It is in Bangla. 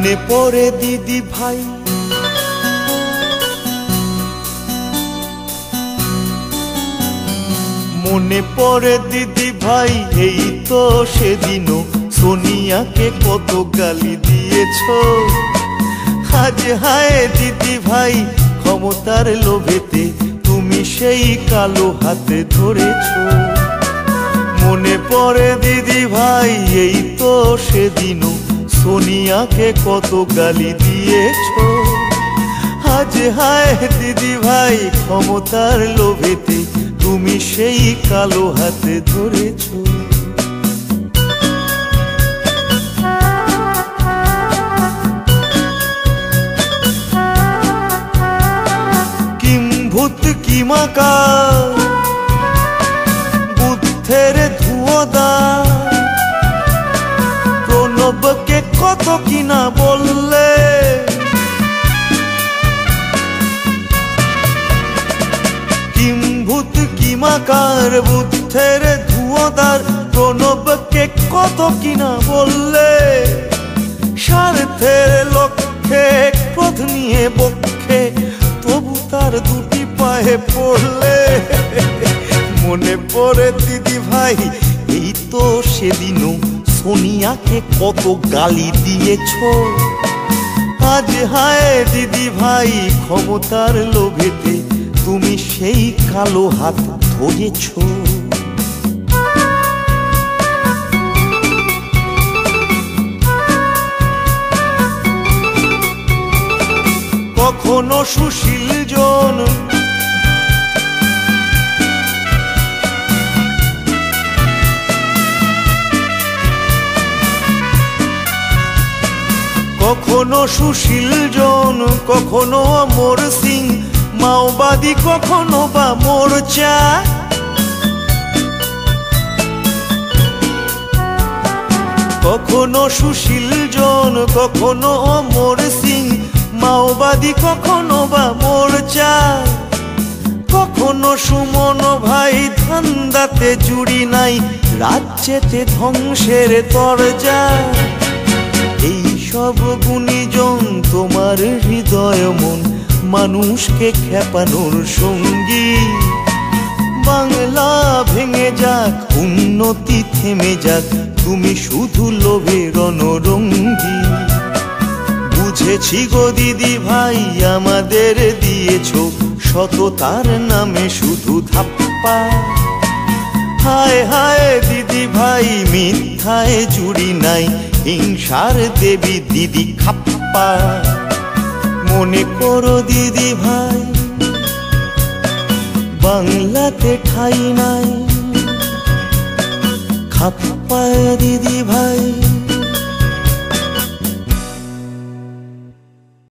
মনে পড়ে দিদি ভাই, মনে পড়ে দিদি ভাই, এই তো সেদিনও সোনিয়াকে কত গালি দিয়েছ। আজ হায় দিদি ভাই, ক্ষমতার লোভেতে তুমি সেই কালো হাতে ধরেছ। মনে পড়ে দিদি ভাই, এই তো সেদিনও সোনিয়াকে কত গালি দিয়েছ। আজ হায় দিদি ভাই, ক্ষমতার লোভেতে তুমি সেই কালো হাতে ধরেছ। কিম্ভূত কিমাকা বুদ্ধের ধুয়োদা, প্রণবকে কত কিনা বললে। কিম্ভূত কিমাকার বুদ্ধের ধুয়োদার, প্রণবকে কত কিনা বললে। স্বার্থের লক্ষ্যে ক্রোধ নিয়ে বক্ষে, তবু তার দুটি পায়ে পড়লে। মনে পড়ে দিদি ভাই, এই তো সেদিনও সোনিয়াকে কত গালি দিয়েছ। আজ হায় দিদি ভাই, ক্ষমতার লোভেতে তুমি সেই কালো হাত ধরেছ। কখনো সুশীল জন, কখনো সুশীল জন, কখনো অমর সিং, মাওবাদী কখনো বা মোর্চা। কখনো সুশীল জন, কখনো অমর সিং, মাওবাদী কখনো বা মোর্চা। কখনো সুমন ভাই, ধান্দাতে জুড়ি নাই, রাজ্যেতে ধ্বংসের তরজা। এই সব গুণীজন তোমার হৃদয় মন, মানুষকে খেপানোর সঙ্গী। বাংলা ভেঙে যাক, উন্নতি থেমে যাক, তুমি শুধু লোভে রণরঙ্গী। বুঝেছি গো দিদি ভাই, আমাদের দিয়েছ সততার নামে শুধু ধাপ্পা। হায় হায় দিদি ভাই, মিথ্যায় জুড়ি নাই, হিংসার দেবী দিদি খাপ্পা। মনে করো দিদি ভাই, বাংলাতে ঠাঁই নাই, খাপ্পা দিদি ভাই।